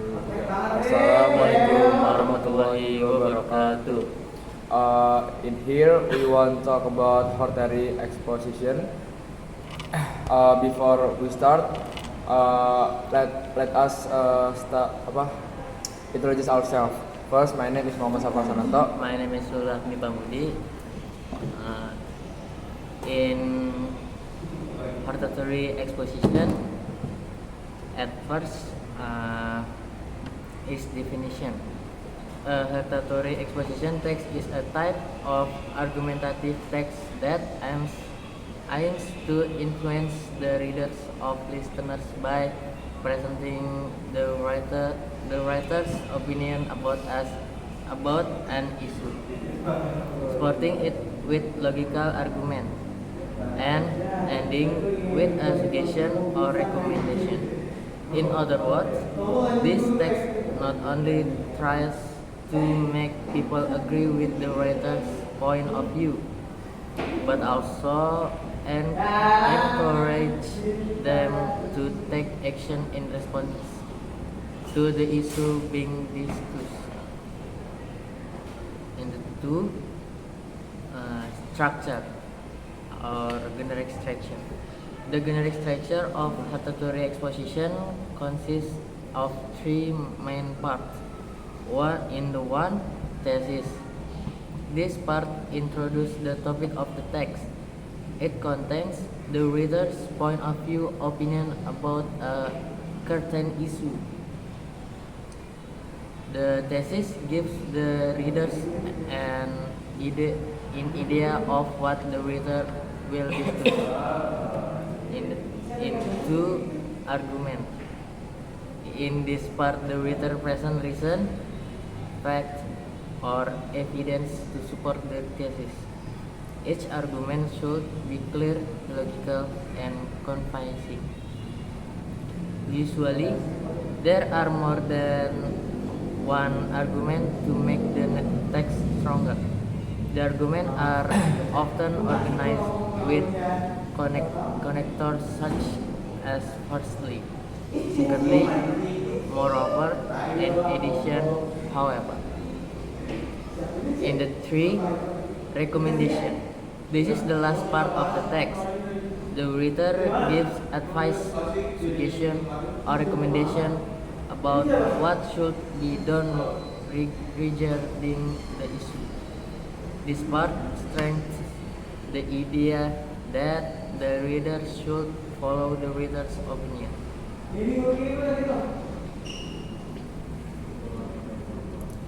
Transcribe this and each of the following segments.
Assalamualaikum warahmatullahi wabarakatuh. In here, we want to talk about hortary exposition. Before we start, let us introduce ourselves. First, my name is Muhammad Safar Sananto. My name is Sulahmi Pamudi. In hortatory exposition, at first, is definition. A hortatory exposition text is a type of argumentative text that aims to influence the readers of listeners by presenting the writer's opinion about an issue, supporting it with logical argument, and ending with a suggestion or recommendation. In other words, this text not only tries to make people agree with the writer's point of view, but also encourage them to take action in response to the issue being discussed. In the two, structure or generic structure. The generic structure of hortatory exposition consists of three main parts. One, thesis. This part introduces the topic of the text. It contains the reader's point of view, opinion about a certain issue. The thesis gives the readers an idea of what the reader will discuss. In two, argument. In this part, the reader presents reason, fact, or evidence to support the thesis. Each argument should be clear, logical, and convincing. Usually, there are more than one argument to make the text stronger. The arguments are often organized with connectors such as firstly, secondly, moreover, and addition, however. In the three, recommendation. This is the last part of the text. The reader gives advice, suggestion, or recommendation about what should be done regarding the issue. This part strengthens the idea that the reader should follow the reader's opinion.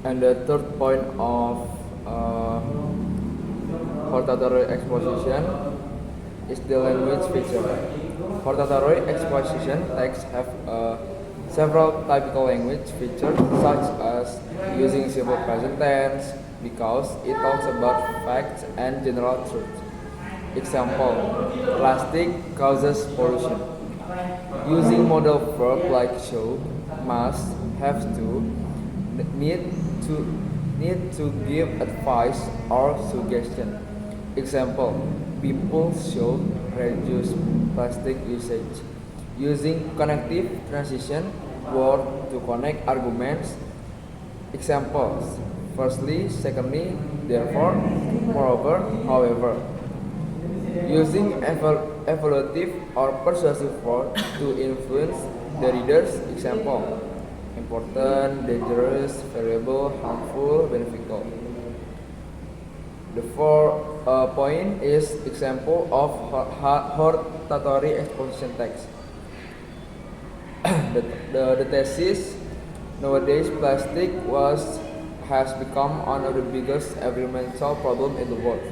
And the third point of hortatory exposition is the language feature. Hortatory exposition texts have several typical language features, such as using simple present tense because it talks about facts and general truths. Example: plastic causes pollution. Using modal verb like should, must, have to, need to give advice or suggestion. Example: people should reduce plastic usage. Using connective transition word to connect arguments. Examples: firstly, secondly, therefore, moreover, however. Using evaluative or persuasive word to influence the reader's. Example: important, dangerous, variable, harmful, beneficial. The fourth point is example of hortatory exposition text. The thesis: nowadays plastic has become one of the biggest environmental problems in the world.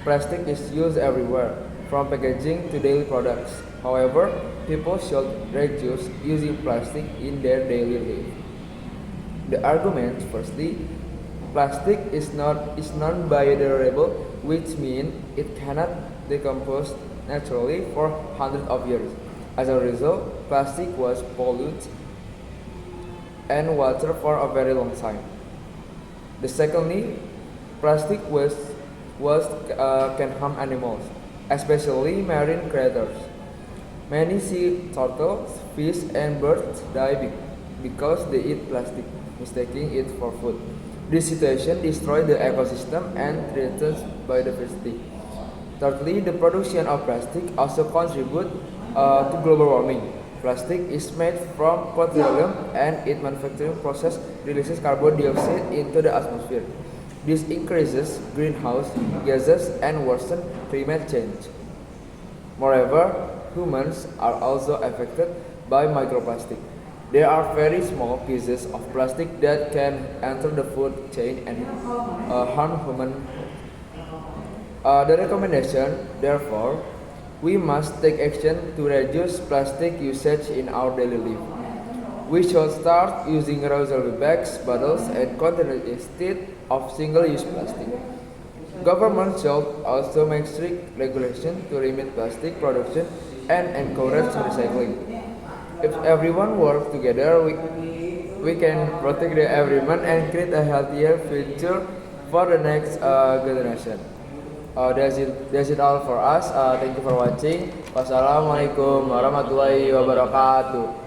Plastic is used everywhere, from packaging to daily products. However, people should reduce using plastic in their daily life. The argument: firstly, plastic is non-biodegradable, which means it cannot decompose naturally for hundreds of years. As a result, plastic was polluted and water for a very long time. The secondly, plastic waste can harm animals, especially marine creatures. Many sea turtles, fish, and birds die because they eat plastic, mistaking it for food. This situation destroys the ecosystem and threatens biodiversity. Thirdly, the production of plastic also contributes to global warming. Plastic is made from petroleum and its manufacturing process releases carbon dioxide into the atmosphere. This increases greenhouse gases and worsens climate change. Moreover, humans are also affected by microplastic. There are very small pieces of plastic that can enter the food chain and harm human. The recommendation, therefore, we must take action to reduce plastic usage in our daily life. We should start using reusable bags, bottles, and containers instead of single-use plastic. Government should also make strict regulations to limit plastic production and encourage recycling. If everyone works together, we can protect the environment and create a healthier future for the next generation. That's it all for us. Thank you for watching. Wassalamualaikum warahmatullahi wabarakatuh.